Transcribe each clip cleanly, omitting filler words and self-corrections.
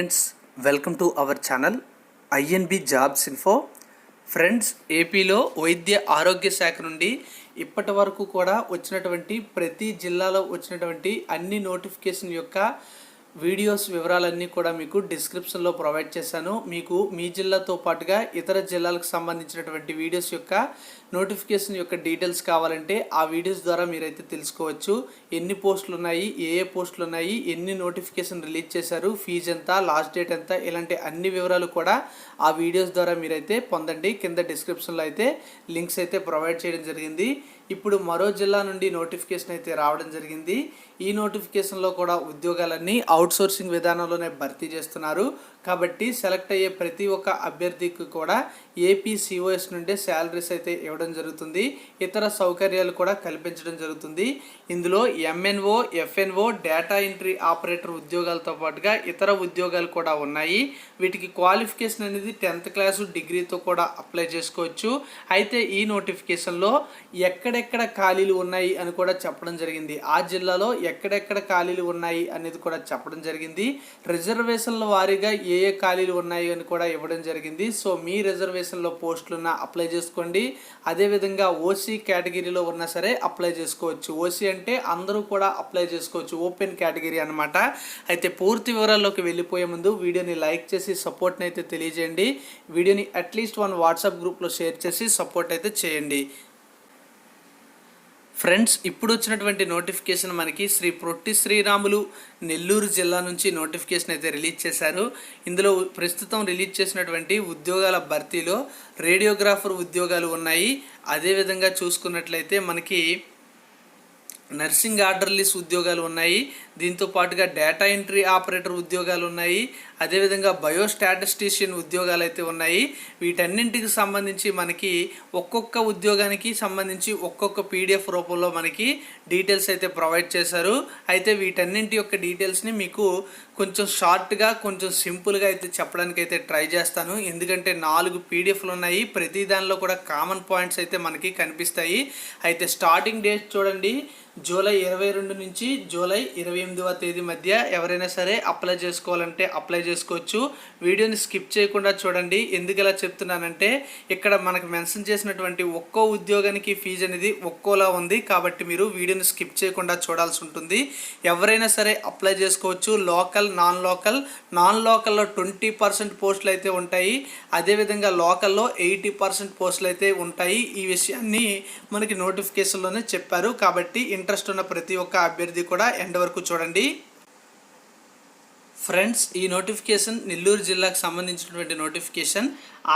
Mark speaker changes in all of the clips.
Speaker 1: Friends, welcome to our channel INB jobs info. Friends, ఏపీలో వైద్య ఆరోగ్య శాఖ నుండి ఇప్పటి వరకు కూడా వచ్చినటువంటి ప్రతి జిల్లాలో వచ్చినటువంటి అన్ని నోటిఫికేషన్ యొక్క వీడియోస్ వివరాలన్నీ కూడా మీకు డిస్క్రిప్షన్లో ప్రొవైడ్ చేశాను. మీకు మీ జిల్లాతో పాటుగా ఇతర జిల్లాలకు సంబంధించినటువంటి వీడియోస్ యొక్క నోటిఫికేషన్ యొక్క డీటెయిల్స్ కావాలంటే ఆ వీడియోస్ ద్వారా మీరైతే తెలుసుకోవచ్చు. ఎన్ని పోస్టులు ఉన్నాయి, ఏ పోస్టులు ఉన్నాయి, ఎన్ని నోటిఫికేషన్ రిలీజ్ చేశారు, ఫీజు ఎంత, లాస్ట్ డేట్ ఎంత, ఇలాంటి అన్ని వివరాలు కూడా ఆ వీడియోస్ ద్వారా మీరైతే పొందండి. కింద డిస్క్రిప్షన్లో అయితే లింక్స్ అయితే ప్రొవైడ్ చేయడం జరిగింది. ఇప్పుడు మరో జిల్లా నుండి నోటిఫికేషన్ అయితే రావడం జరిగింది. ఈ నోటిఫికేషన్లో కూడా ఉద్యోగాలన్నీ అవుట్సోర్సింగ్ విధానంలోనే భర్తీ చేస్తున్నారు. కాబట్టి సెలెక్ట్ అయ్యే ప్రతి ఒక్క అభ్యర్థికి కూడా ఏపీ సిఓఎస్ నుండే శాలరీస్ అయితే ఇవ్వడం జరుగుతుంది. ఇతర సౌకర్యాలు కూడా కల్పించడం జరుగుతుంది. ఇందులో MNO, FNO, data entry operator ఉద్యోగాలతో పాటుగా ఇతర ఉద్యోగాలు కూడా ఉన్నాయి. వీటికి క్వాలిఫికేషన్ అనేది 10th క్లాసు డిగ్రీతో కూడా అప్లై చేసుకోవచ్చు. అయితే ఈ నోటిఫికేషన్లో ఎక్కడెక్కడ ఖాళీలు ఉన్నాయి అని కూడా చెప్పడం జరిగింది. ఆ జిల్లాలో ఎక్కడెక్కడ ఖాళీలు ఉన్నాయి అనేది కూడా చెప్పడం జరిగింది. రిజర్వేషన్ల వారీగా ఏ ఏ ఖాళీలు ఉన్నాయి అని కూడా ఇవ్వడం జరిగింది. సో మీ రిజర్వేషన్లో పోస్టులున్న అప్లై చేసుకోండి. అదేవిధంగా ఓసీ కేటగిరీలో ఉన్నా సరే అప్లై చేసుకోవచ్చు. ఓసీ అంటే అందరూ కూడా అప్లై చేసుకోవచ్చు, ఓపెన్ కేటగిరీ అనమాట. అయితే పూర్తి వివరాల్లోకి వెళ్ళిపోయే ముందు వీడియోని లైక్ చేసి సపోర్ట్ని అయితే తెలియజేయండి. వీడియోని అట్లీస్ట్ 1 వాట్సాప్ గ్రూప్లో షేర్ చేసి సపోర్ట్ అయితే చేయండి. ఫ్రెండ్స్, ఇప్పుడు వచ్చినటువంటి నోటిఫికేషన్ మనకి శ్రీ పొట్టి శ్రీరాములు నెల్లూరు జిల్లా నుంచి నోటిఫికేషన్ అయితే రిలీజ్ చేశారు. ఇందులో ప్రస్తుతం రిలీజ్ చేసినటువంటి ఉద్యోగాల భర్తీలో రేడియోగ్రాఫర్ ఉద్యోగాలు ఉన్నాయి. అదేవిధంగా చూసుకున్నట్లయితే మనకి నర్సింగ్ ఆర్డర్లీస్ ఉద్యోగాలు ఉన్నాయి. దీంతో పాటుగా డేటా ఎంట్రీ ఆపరేటర్ ఉద్యోగాలు ఉన్నాయి. అదేవిధంగా బయోస్టాటిస్టిషియన్ ఉద్యోగాలు అయితే ఉన్నాయి. వీటన్నింటికి సంబంధించి మనకి ఒక్కొక్క ఉద్యోగానికి సంబంధించి ఒక్కొక్క పీడిఎఫ్ రూపంలో మనకి డీటెయిల్స్ అయితే ప్రొవైడ్ చేశారు. అయితే వీటన్నింటి యొక్క డీటెయిల్స్ని మీకు కొంచెం షార్ట్గా, కొంచెం సింపుల్గా అయితే చెప్పడానికి అయితే ట్రై చేస్తాను. ఎందుకంటే 4 పీడిఎఫ్లు ఉన్నాయి. ప్రతి దానిలో కూడా కామన్ పాయింట్స్ అయితే మనకి కనిపిస్తాయి. అయితే స్టార్టింగ్ డేట్ చూడండి, జూలై 22 నుంచి జూలై 28వ తేదీ మధ్య ఎవరైనా సరే అప్లై చేసుకోవాలంటే అప్లై చేసుకోవచ్చు. వీడియోని స్కిప్ చేయకుండా చూడండి. ఎందుకు ఇలా చెప్తున్నానంటే ఇక్కడ మనకు మెన్షన్ చేసినటువంటి ఒక్కో ఉద్యోగానికి ఫీజు అనేది ఒక్కోలా ఉంది. కాబట్టి మీరు వీడియోని స్కిప్ చేయకుండా చూడాల్సి ఉంటుంది. ఎవరైనా సరే అప్లై చేసుకోవచ్చు. లోకల్, నాన్ లోకల్లో 20% పోస్టులు అయితే ఉంటాయి. అదేవిధంగా లోకల్లో 80% పోస్టులు అయితే ఉంటాయి. ఈ విషయాన్ని మనకి నోటిఫికేషన్లోనే చెప్పారు. కాబట్టి ఇంట్రెస్ట్ ఉన్న ప్రతి ఒక్క అభ్యర్థి కూడా ఎండ్ వరకు చూడండి. ఫ్రెండ్స్, ఈ నోటిఫికేషన్ నెల్లూరు జిల్లాకు సంబంధించినటువంటి నోటిఫికేషన్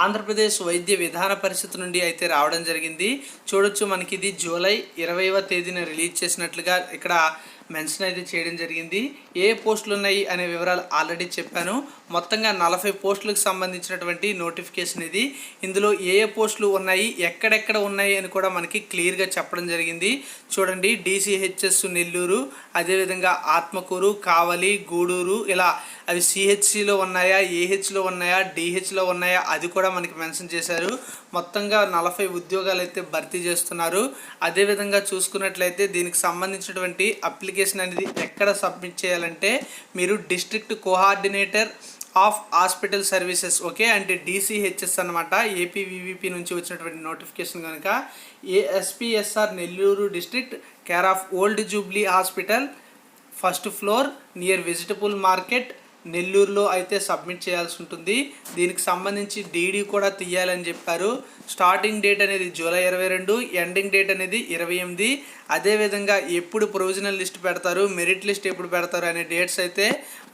Speaker 1: ఆంధ్రప్రదేశ్ వైద్య విధాన పరిషత్ నుండి అయితే రావడం జరిగింది. చూడొచ్చు, మనకి ఇది జూలై 20వ తేదీన రిలీజ్ చేసినట్లుగా ఇక్కడ మెన్షన్ అయితే చేయడం జరిగింది. ఏ పోస్టులు ఉన్నాయి అనే వివరాలు ఆల్రెడీ చెప్పాను. మొత్తంగా 40 పోస్టులకు సంబంధించినటువంటి నోటిఫికేషన్ ఇది. ఇందులో ఏ పోస్టులు ఉన్నాయి, ఎక్కడెక్కడ ఉన్నాయి అని కూడా మనకి క్లియర్గా చెప్పడం జరిగింది. చూడండి, DCHS నెల్లూరు, అదేవిధంగా ఆత్మకూరు, కావలి, గూడూరు, ఇలా అవి CHCలో ఉన్నాయా, AHలో ఉన్నాయా, DHలో ఉన్నాయా అది కూడా మనకి మెన్షన్ చేశారు. మొత్తంగా 40 ఉద్యోగాలు అయితే భర్తీ చేస్తున్నారు. అదేవిధంగా చూసుకున్నట్లయితే దీనికి సంబంధించినటువంటి అప్లికేషన్ అనేది ఎక్కడ సబ్మిట్ చేయాలంటే మీరు district coordinator of hospital services, okay, అంటే DCHS అనమాట. ఏపీవీవీపీ నుంచి వచ్చినటువంటి నోటిఫికేషన్ కనుక ASPSR Nellore district, care of old Jubilee hospital, 1st floor, near vegetable market, నెల్లూరులో అయితే సబ్మిట్ చేయాల్సి ఉంటుంది. దీనికి సంబంధించి DD కూడా తీయాలని చెప్పారు. స్టార్టింగ్ డేట్ అనేది జూలై 22, ఎండింగ్ డేట్ అనేది 28. అదేవిధంగా ఎప్పుడు ప్రొవిజనల్ లిస్ట్ పెడతారు, మెరిట్ లిస్ట్ ఎప్పుడు పెడతారు అనే డేట్స్ అయితే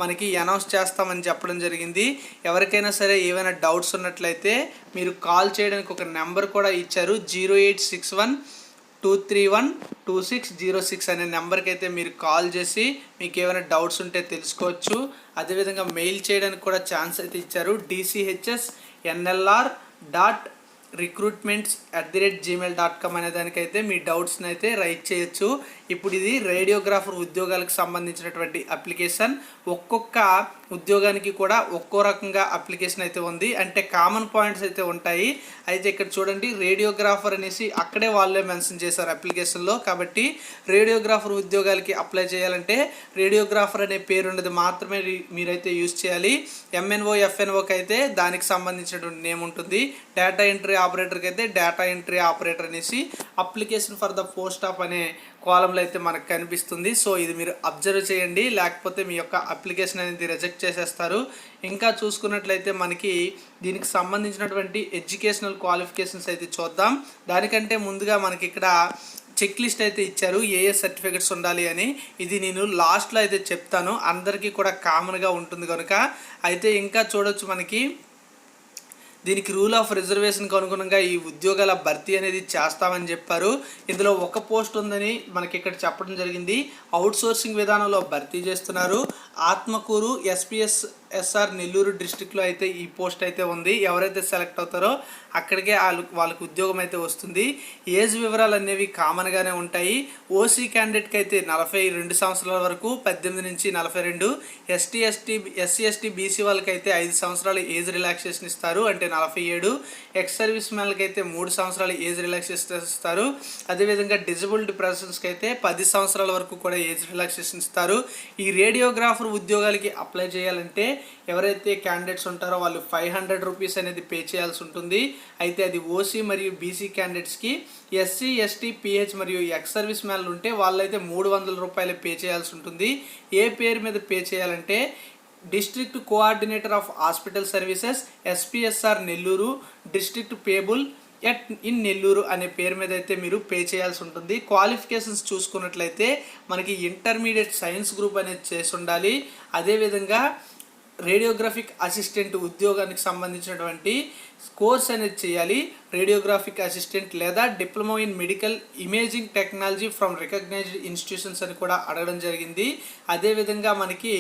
Speaker 1: మనకి అనౌన్స్ చేస్తామని చెప్పడం జరిగింది. ఎవరికైనా సరే ఏమైనా డౌట్స్ ఉన్నట్లయితే మీరు కాల్ చేయడానికి ఒక నెంబర్ కూడా ఇచ్చారు. 0861-231-2606 అనే నెంబర్కి అయితే మీరు కాల్ చేసి మీకు ఏమైనా డౌట్స్ ఉంటే తెలుసుకోవచ్చు. అదేవిధంగా మెయిల్ చేయడానికి కూడా ఛాన్స్ అయితే ఇచ్చారు. dchs.nlr.recruitments@gmail.com అనే దానికైతే మీ డౌట్స్ని అయితే రైట్ చేయొచ్చు. ఇప్పుడు ఇది రేడియోగ్రాఫర్ ఉద్యోగాలకు సంబంధించినటువంటి అప్లికేషన్. ఒక్కొక్క ఉద్యోగానికి కూడా ఒక్కో రకంగా అప్లికేషన్ అయితే ఉంది. అంటే కామన్ పాయింట్స్ అయితే ఉంటాయి. అయితే ఇక్కడ చూడండి, రేడియోగ్రాఫర్ అనేసి అక్కడే వాళ్ళే మెన్షన్ చేశారు అప్లికేషన్లో. కాబట్టి రేడియోగ్రాఫర్ ఉద్యోగాలకి అప్లై చేయాలంటే రేడియోగ్రాఫర్ అనే పేరు ఉన్నది మాత్రమే మీరైతే యూజ్ చేయాలి. ఎంఎన్ఓ ఎఫ్ఎన్ఓకి అయితే దానికి సంబంధించినటువంటి నేమ్ ఉంటుంది. డేటా ఎంట్రీ ఆపరేటర్కి అయితే డేటా ఎంట్రీ ఆపరేటర్ అనేసి application for the post of అనే కాలంలో అయితే మనకు కనిపిస్తుంది. సో ఇది మీరు అబ్జర్వ్ చేయండి, లేకపోతే మీ యొక్క అప్లికేషన్ అనేది రిజెక్ట్ చేసేస్తారు. ఇంకా చూసుకున్నట్లయితే మనకి దీనికి సంబంధించినటువంటి ఎడ్యుకేషనల్ క్వాలిఫికేషన్స్ అయితే చూద్దాం. దానికంటే ముందుగా మనకి ఇక్కడ చెక్ లిస్ట్ అయితే ఇచ్చారు, ఏ సర్టిఫికెట్స్ ఉండాలి అని. ఇది నేను లాస్ట్లో అయితే చెప్తాను, అందరికీ కూడా కామన్గా ఉంటుంది కనుక. అయితే ఇంకా చూడొచ్చు, మనకి దీనికి రూల్ ఆఫ్ రిజర్వేషన్కి అనుగుణంగా ఈ ఉద్యోగాల భర్తీ అనేది చేస్తామని చెప్పారు. ఇందులో ఒక పోస్ట్ ఉందని మనకి ఇక్కడ చెప్పడం జరిగింది. అవుట్ సోర్సింగ్ విధానంలో భర్తీ చేస్తున్నారు. ఆత్మకూరు ఎస్పీఎస్ఆర్ నెల్లూరు డిస్ట్రిక్ట్లో అయితే ఈ పోస్ట్ అయితే ఉంది. ఎవరైతే సెలెక్ట్ అవుతారో అక్కడికే వాళ్ళకి ఉద్యోగం అయితే వస్తుంది. ఏజ్ వివరాలు అనేవి కామన్గానే ఉంటాయి. ఓసీ క్యాండిడేట్కి అయితే 42 సంవత్సరాల వరకు, 18 నుంచి 42. ఎస్సీ ఎస్టీ బీసీ వాళ్ళకి అయితే 5 సంవత్సరాలు ఏజ్ రిలాక్సేషన్ ఇస్తారు, అంటే 47. ఎక్స్ సర్వీస్ మ్యాన్లకి అయితే 3 సంవత్సరాలు ఏజ్ రిలాక్సేషన్ ఇస్తారు. అదేవిధంగా డిజబుల్డ్ పర్సన్స్కి అయితే 10 సంవత్సరాల వరకు కూడా ఏజ్ రిలాక్సేషన్ ఇస్తారు. ఈ రేడియోగ్రాఫర్ ఉద్యోగాలకి అప్లై చేయాలంటే ఎవరైతే క్యాండిడేట్స్ ఉంటారో వాళ్ళు 500 రూపీస్ అనేది పే చేయాల్సి ఉంటుంది. అయితే అది ఓసీ మరియు బీసీ క్యాండిడేట్స్కి. ఎస్సీ ఎస్టీ పిహెచ్ మరియు ఎక్స్ సర్వీస్ మ్యాన్లు ఉంటే వాళ్ళైతే 300 రూపాయలు పే చేయాల్సి ఉంటుంది. ఏ పేరు మీద పే చేయాలంటే district coordinator of hospital services SPSR Nellore district payable in Nellore అనే పేరు మీద అయితే మీరు పే చేయాల్సి ఉంటుంది. క్వాలిఫికేషన్స్ చూసుకున్నట్లయితే మనకి ఇంటర్మీడియట్ సైన్స్ గ్రూప్ అనేది చేసి ఉండాలి. అదేవిధంగా రేడియోగ్రాఫిక్ అసిస్టెంట్ ఉద్యోగానికి సంబంధించినటువంటి కోర్స్ అనేది చేయాలి. రేడియోగ్రాఫిక్ అసిస్టెంట్ లేదా diploma in medical imaging technology from recognised institutions అని కూడా అడగడం జరిగింది. అదేవిధంగా మనకి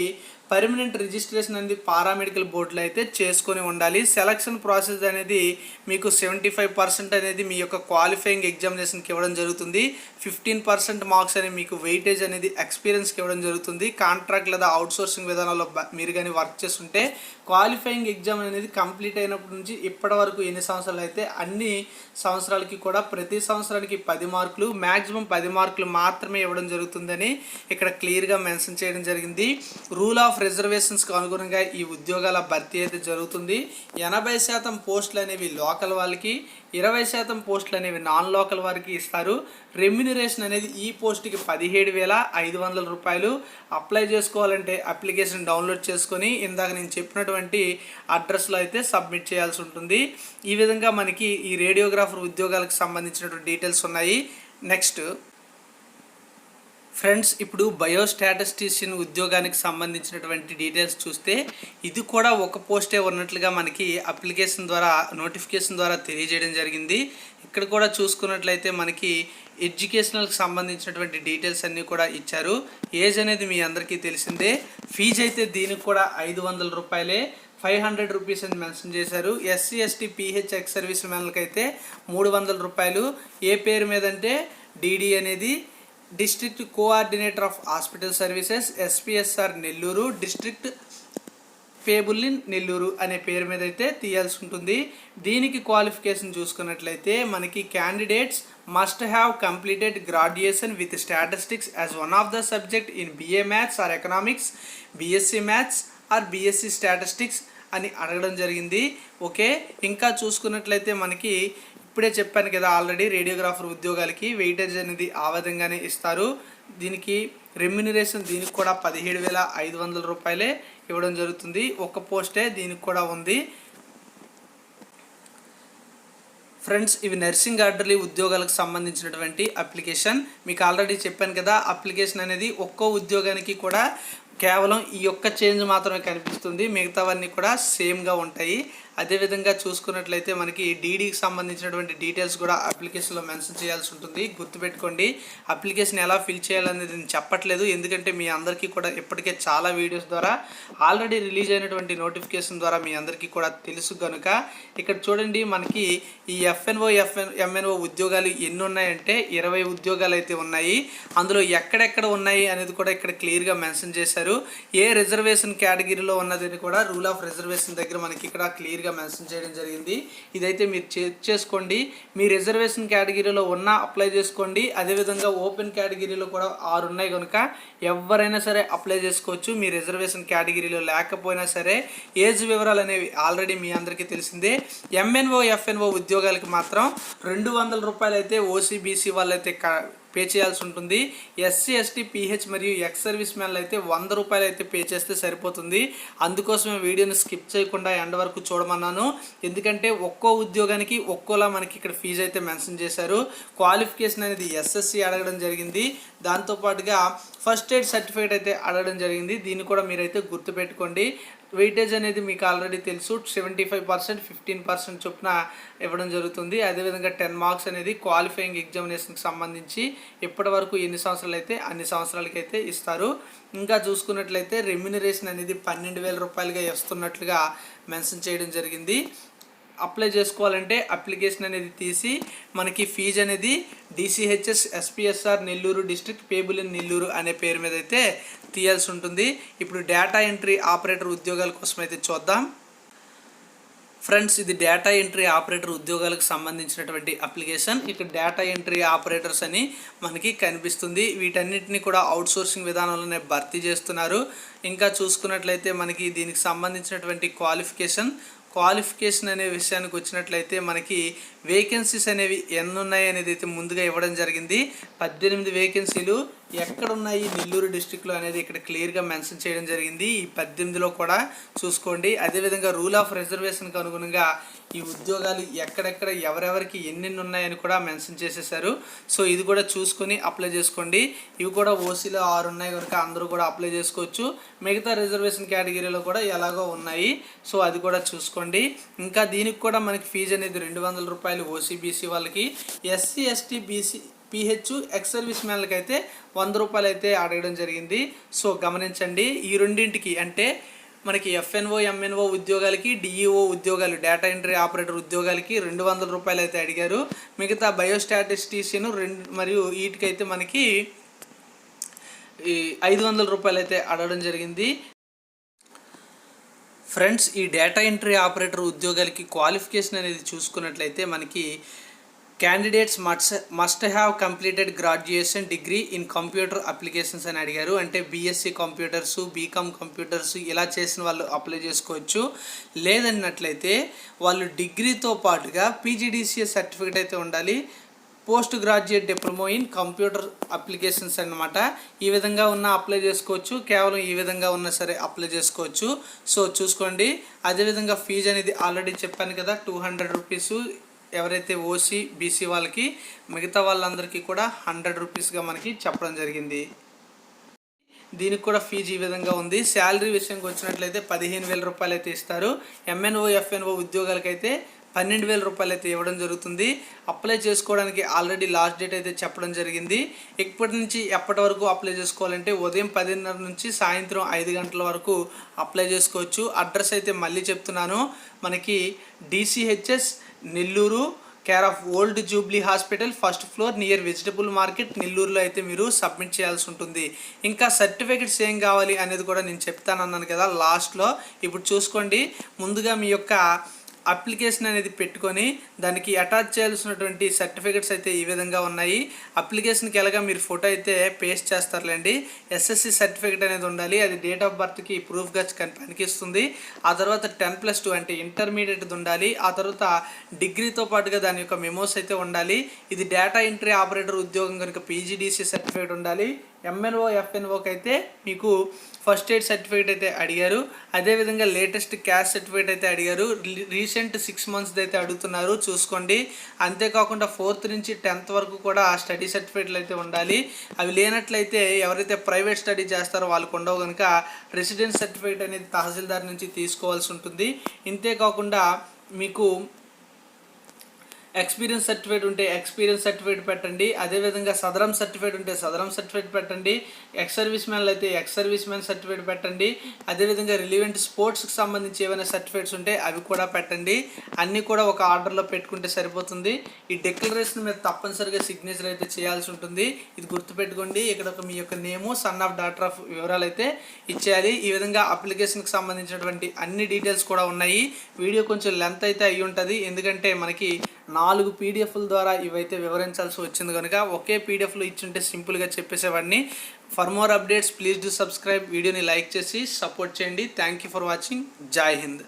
Speaker 1: పర్మనెంట్ రిజిస్ట్రేషన్ అనేది పారామెడికల్ బోర్డులో అయితే చేసుకొని ఉండాలి. సెలక్షన్ ప్రాసెస్ అనేది మీకు 75% అనేది మీ యొక్క క్వాలిఫైయింగ్ ఎగ్జామినేషన్కి ఇవ్వడం జరుగుతుంది. 15% మార్క్స్ అనేది మీకు వెయిటేజ్ అనేది ఎక్స్పీరియన్స్కి ఇవ్వడం జరుగుతుంది. కాంట్రాక్ట్ లేదా అవుట్సోర్సింగ్ విధానంలో మీరు కానీ వర్క్ చేస్తుంటే క్వాలిఫైయింగ్ ఎగ్జామ్ అనేది కంప్లీట్ అయినప్పటి నుంచి ఇప్పటి వరకు ఎన్ని సంవత్సరాలు అయితే అన్ని సంవత్సరాలకి కూడా ప్రతి సంవత్సరానికి 10 మార్కులు, మ్యాక్సిమం 10 మార్కులు మాత్రమే ఇవ్వడం జరుగుతుందని ఇక్కడ క్లియర్గా మెన్షన్ చేయడం జరిగింది. రూల్ ఆఫ్ రిజర్వేషన్స్కి అనుగుణంగా ఈ ఉద్యోగాల భర్తీ అయితే జరుగుతుంది. 80% పోస్టులు అనేవి లోకల్ వాళ్ళకి, 20% పోస్టులు అనేవి నాన్ లోకల్ వారికి ఇస్తారు. రెమ్యునరేషన్ అనేది ఈ పోస్ట్కి 17,500 రూపాయలు. అప్లై చేసుకోవాలంటే అప్లికేషన్ డౌన్లోడ్ చేసుకొని ఇందాక నేను చెప్పినటువంటి అడ్రస్లో అయితే సబ్మిట్ చేయాల్సి ఉంటుంది. ఈ విధంగా మనకి ఈ రేడియోగ్రాఫర్ ఉద్యోగాలకు సంబంధించినటువంటి డీటెయిల్స్ ఉన్నాయి. నెక్స్ట్ ఫ్రెండ్స్, ఇప్పుడు బయోస్టాటిస్టిషియన్ ఉద్యోగానికి సంబంధించినటువంటి డీటెయిల్స్ చూస్తే ఇది కూడా ఒక పోస్టే ఉన్నట్లుగా మనకి అప్లికేషన్ ద్వారా నోటిఫికేషన్ ద్వారా తెలియజేయడం జరిగింది. ఇక్కడ కూడా చూసుకున్నట్లయితే మనకి ఎడ్యుకేషనల్కి సంబంధించినటువంటి డీటెయిల్స్ అన్నీ కూడా ఇచ్చారు. ఏజ్ అనేది మీ అందరికీ తెలిసిందే. ఫీజు అయితే దీనికి కూడా 500 రూపాయలే, 500 రూపీస్ అని మెన్షన్ చేశారు. SC ST PH ex service మ్యాన్లకి అయితే 300 రూపాయలు. ఏ పేరు మీద అంటే డిడి అనేది district coordinator of hospital services SPSR Nellore district payable in Nellore అనే పేరు మీద అయితే తీయాల్సి ఉంటుంది. దీనికి క్వాలిఫికేషన్ చూసుకున్నట్లయితే మనకి candidates must have completed graduation with statistics as one of the subject in BA maths or economics, BSc maths or BSc statistics అని అడగడం జరిగింది. ఓకే, ఇంకా చూసుకున్నట్లయితే మనకి ఇప్పుడే చెప్పాను కదా ఆల్రెడీ, రేడియోగ్రాఫర్ ఉద్యోగాలకి వెయిటేజ్ అనేది ఆ విధంగానే ఇస్తారు. దీనికి రెమ్యునరేషన్ దీనికి కూడా 17,500 రూపాయలే ఇవ్వడం జరుగుతుంది. ఒక పోస్టే దీనికి కూడా ఉంది. ఫ్రెండ్స్, ఇవి నర్సింగ్ ఆర్డర్లీ ఉద్యోగాలకు సంబంధించినటువంటి అప్లికేషన్. మీకు ఆల్రెడీ చెప్పాను కదా, అప్లికేషన్ అనేది ఒక్కో ఉద్యోగానికి కూడా కేవలం ఈ యొక్క చేంజ్ మాత్రమే కనిపిస్తుంది, మిగతావన్నీ కూడా సేమ్గా ఉంటాయి. అదేవిధంగా చూసుకున్నట్లయితే మనకి డీడీకి సంబంధించినటువంటి డీటెయిల్స్ కూడా అప్లికేషన్లో మెన్షన్ చేయాల్సి ఉంటుంది. గుర్తుపెట్టుకోండి, అప్లికేషన్ ఎలా ఫిల్ చేయాలనేది నేను చెప్పట్లేదు, ఎందుకంటే మీ అందరికీ కూడా ఇప్పటికే చాలా వీడియోస్ ద్వారా ఆల్రెడీ రిలీజ్ అయినటువంటి నోటిఫికేషన్ ద్వారా మీ అందరికీ కూడా తెలుసు కనుక ఇక్కడ చూడండి, మనకి ఈ ఎంఎన్ఓ ఉద్యోగాలు ఎన్ని ఉన్నాయంటే 20 ఉద్యోగాలు అయితే ఉన్నాయి. అందులో ఎక్కడెక్కడ ఉన్నాయి అనేది కూడా ఇక్కడ క్లియర్గా మెన్షన్ చేశారు. ఏ రిజర్వేషన్ కేటగిరీలో ఉన్నదని కూడా రూల్ ఆఫ్ రిజర్వేషన్ దగ్గర మనకి ఇక్కడ క్లియర్గా మెన్షన్ చేయడం జరిగింది. ఇదైతే మీరు చెక్ చేసుకోండి. మీ రిజర్వేషన్ కేటగిరీలో ఉన్నా అప్లై చేసుకోండి. అదేవిధంగా ఓపెన్ కేటగిరీలో కూడా 6 ఉన్నాయి కనుక ఎవరైనా సరే అప్లై చేసుకోవచ్చు. మీ రిజర్వేషన్ కేటగిరీలో లేకపోయినా సరే ఏజ్ వివరాలు అనేవి ఆల్రెడీ మీ అందరికీ తెలిసిందే. ఎఫ్ఎన్ఓ ఉద్యోగాలకి మాత్రం 200 రూపాయలు అయితే ఓసీబీసీ వాళ్ళైతే పే చేయాల్సి ఉంటుంది. ఎస్సీ ఎస్టీ పీహెచ్ మరియు ఎక్స్ సర్వీస్ మ్యాన్లు అయితే 100 రూపాయలు అయితే పే చేస్తే సరిపోతుంది. అందుకోసమే వీడియోని స్కిప్ చేయకుండా ఎండ్ వరకు చూడమన్నాను, ఎందుకంటే ఒక్కో ఉద్యోగానికి ఒక్కోలా మనకి ఇక్కడ ఫీజు అయితే మెన్షన్ చేశారు. క్వాలిఫికేషన్ అనేది ఎస్ఎస్సి అడగడం జరిగింది. దాంతోపాటుగా ఫస్ట్ ఎయిడ్ సర్టిఫికేట్ అయితే అడగడం జరిగింది. దీన్ని కూడా మీరైతే గుర్తుపెట్టుకోండి. వెయిటేజ్ అనేది మీకు ఆల్రెడీ తెలుసు, 75%, 15% చొప్పున ఇవ్వడం జరుగుతుంది. అదేవిధంగా 10 మార్క్స్ అనేది క్వాలిఫైయింగ్ ఎగ్జామినేషన్కి సంబంధించి ఇప్పటి వరకు ఎన్ని సంవత్సరాలు అయితే అన్ని సంవత్సరాలకైతే ఇస్తారు. ఇంకా చూసుకున్నట్లయితే రెమ్యునరేషన్ అనేది 12,000 రూపాయలుగా ఇస్తున్నట్లుగా మెన్షన్ చేయడం జరిగింది. అప్లై చేసుకోవాలంటే అప్లికేషన్ అనేది తీసి మనకి ఫీజు అనేది DCHS SPSR Nellore district payable in Nellore అనే పేరు మీద అయితే తీయాల్సి ఉంటుంది. ఇప్పుడు డేటా ఎంట్రీ ఆపరేటర్ ఉద్యోగాల కోసం అయితే చూద్దాం. ఫ్రెండ్స్, ఇది డేటా ఎంట్రీ ఆపరేటర్ ఉద్యోగాలకు సంబంధించినటువంటి అప్లికేషన్. ఇక్కడ డేటా ఎంట్రీ ఆపరేటర్స్ అని మనకి కనిపిస్తుంది. వీటన్నిటిని కూడా అవుట్సోర్సింగ్ విధానంలోనే భర్తీ చేస్తున్నారు. ఇంకా చూసుకున్నట్లయితే మనకి దీనికి సంబంధించినటువంటి క్వాలిఫికేషన్ అనే విషయానికి వచ్చినట్లయితే మనకి వేకెన్సీస్ అనేవి ఎన్ని ఉన్నాయి అనేది అయితే ముందుగా ఇవ్వడం జరిగింది. 18 వేకెన్సీలు ఎక్కడున్నాయి నెల్లూరు డిస్టిక్లో అనేది ఇక్కడ క్లియర్గా మెన్షన్ చేయడం జరిగింది. ఈ 18లో కూడా చూసుకోండి. అదేవిధంగా రూల్ ఆఫ్ రిజర్వేషన్కి అనుగుణంగా ఈ ఉద్యోగాలు ఎక్కడెక్కడ ఎవరెవరికి ఎన్నెన్ని ఉన్నాయని కూడా మెన్షన్ చేసేసారు. సో ఇది కూడా చూసుకొని అప్లై చేసుకోండి. ఇవి కూడా ఓసీలో 6 ఉన్నాయి కనుక అందరూ కూడా అప్లై చేసుకోవచ్చు. మిగతా రిజర్వేషన్ కేటగిరీలో కూడా ఎలాగో ఉన్నాయి, సో అది కూడా చూసుకోండి. ఇంకా దీనికి కూడా మనకి ఫీజు అనేది 200 రూపాయలు ఓసీబీసీ వాళ్ళకి, SC ST BC PH ex service మ్యాన్లకి అయితే 100 రూపాయలు అయితే అడగడం జరిగింది. సో గమనించండి, ఈ రెండింటికి అంటే మనకి ఎంఎన్ఓ ఉద్యోగాలకి, డిఈఓ ఉద్యోగాలు డేటా ఎంట్రీ ఆపరేటర్ ఉద్యోగాలకి 200 రూపాయలు అయితే అడిగారు. మిగతా బయోస్టాటిస్టిషియన్ మరియు వీటికైతే మనకి 500 రూపాయలు అయితే అడగడం జరిగింది. ఫ్రెండ్స్, ఈ డేటా ఎంట్రీ ఆపరేటర్ ఉద్యోగాలకి క్వాలిఫికేషన్ అనేది చూసుకున్నట్లయితే మనకి candidates must have completed graduation degree in computer applications అని అడిగారు. అంటే బీఎస్సీ కంప్యూటర్స్, బీకామ్ కంప్యూటర్స్ ఇలా చేసిన వాళ్ళు అప్లై చేసుకోవచ్చు. లేదన్నట్లయితే వాళ్ళు డిగ్రీతో పాటుగా పీజీడీసీఎస్ సర్టిఫికేట్ అయితే ఉండాలి. Post graduate diploma in computer applications అన్నమాట. ఈ విధంగా ఉన్న అప్లై చేసుకోవచ్చు. కేవలం ఈ విధంగా ఉన్నా సరే అప్లై చేసుకోవచ్చు. సో చూసుకోండి. అదేవిధంగా ఫీజు అనేది ఆల్రెడీ చెప్పాను కదా, 200 రూపీస్ ఎవరైతే ఓసీ బీసీ వాళ్ళకి, మిగతా వాళ్ళందరికీ కూడా 100 రూపీస్గా మనకి చెప్పడం జరిగింది. దీనికి కూడా ఫీజు ఈ విధంగా ఉంది. శాలరీ విషయంకి వచ్చినట్లయితే 15,000 రూపాయలు అయితే ఇస్తారు. ఎఫ్ఎన్ఓ ఉద్యోగాలకైతే 12,000 రూపాయలు అయితే ఇవ్వడం జరుగుతుంది. అప్లై చేసుకోవడానికి ఆల్రెడీ లాస్ట్ డేట్ అయితే చెప్పడం జరిగింది. ఇప్పటి నుంచి ఎప్పటి వరకు అప్లై చేసుకోవాలంటే ఉదయం 10:30 నుంచి సాయంత్రం 5 గంటల వరకు అప్లై చేసుకోవచ్చు. అడ్రస్ అయితే మళ్ళీ చెప్తున్నాను, మనకి DCHS Nellore, care of old Jubilee hospital, first floor, near vegetable market, నెల్లూరులో అయితే మీరు సబ్మిట్ చేయాల్సి ఉంటుంది. ఇంకా సర్టిఫికెట్స్ ఏం కావాలి అనేది కూడా నేను చెప్తానన్నాను కదా లాస్ట్లో. ఇప్పుడు చూసుకోండి, ముందుగా మీ యొక్క అప్లికేషన్ అనేది పెట్టుకొని దానికి అటాచ్ చేయాల్సినటువంటి సర్టిఫికెట్స్ అయితే ఈ విధంగా ఉన్నాయి. అప్లికేషన్కి ఎలాగా మీరు ఫోటో అయితే పేస్ట్ చేస్తారులేండి. ఎస్ఎస్సి సర్టిఫికెట్ అనేది ఉండాలి, అది డేట్ ఆఫ్ బర్త్కి ప్రూఫ్గా పనికిస్తుంది. ఆ తర్వాత 10+2 అంటే ఇంటర్మీడియట్ ఉండాలి. ఆ తర్వాత డిగ్రీతో పాటుగా దాని యొక్క మెమోస్ అయితే ఉండాలి. ఇది డేటా ఎంట్రీ ఆపరేటర్ ఉద్యోగం కనుక పీజీడీసీ సర్టిఫికేట్ ఉండాలి. ఎఫ్ఎన్ఓకి అయితే మీకు ఫస్ట్ ఎయిడ్ సర్టిఫికేట్ అయితే అడిగారు. అదేవిధంగా లేటెస్ట్ క్యాస్ట్ సర్టిఫికేట్ అయితే అడిగారు. రీసెంట్ 6 months అయితే అడుగుతున్నారు, చూసుకోండి. అంతేకాకుండా 4th నుంచి 10th వరకు కూడా స్టడీ సర్టిఫికేట్లు అయితే ఉండాలి. అవి లేనట్లయితే ఎవరైతే ప్రైవేట్ స్టడీ చేస్తారో వాళ్ళకు ఉండవు కనుక రెసిడెన్స్ సర్టిఫికేట్ అనేది తహసీల్దార్ నుంచి తీసుకోవాల్సి ఉంటుంది. ఇంతేకాకుండా మీకు ఎక్స్పీరియన్స్ సర్టిఫికేట్ ఉంటే ఎక్స్పీరియన్స్ సర్టిఫికేట్ పెట్టండి. అదేవిధంగా సదరం సర్టిఫికేట్ ఉంటే సదరం సర్టిఫికేట్ పెట్టండి. ఎక్స్ సర్వీస్ మ్యాన్లు అయితే ఎక్స్ సర్వీస్ మ్యాన్ సర్టిఫికేట్ పెట్టండి. అదేవిధంగా రిలివెంట్ స్పోర్ట్స్కి సంబంధించి ఏమైనా సర్టిఫికేట్స్ ఉంటే అవి కూడా పెట్టండి. అన్నీ కూడా ఒక ఆర్డర్లో పెట్టుకుంటే సరిపోతుంది. ఈ డిక్లరేషన్ మీద తప్పనిసరిగా సిగ్నేచర్ అయితే చేయాల్సి ఉంటుంది. ఇది గుర్తుపెట్టుకోండి. ఇక్కడ ఒక మీ యొక్క నేము, సన్ ఆఫ్, డాటర్ ఆఫ్ వివరాలు అయితే ఇచ్చేయాలి. ఈ విధంగా అప్లికేషన్కి సంబంధించినటువంటి అన్ని డీటెయిల్స్ కూడా ఉన్నాయి. వీడియో కొంచెం లెంత్ అయితే అయ్యి ఉంటుంది, ఎందుకంటే మనకి 4 PDFల ద్వారా ఇవైతే వివరించాల్సి వచ్చింది కనుక ఒకే PDFలో ఇచ్చుంటే సింపుల్గా చెప్పేసేవాడిని. For more updates please do subscribe. వీడియోని లైక్ చేసి సపోర్ట్ చేయండి. Thank you for watching. జై హింద్.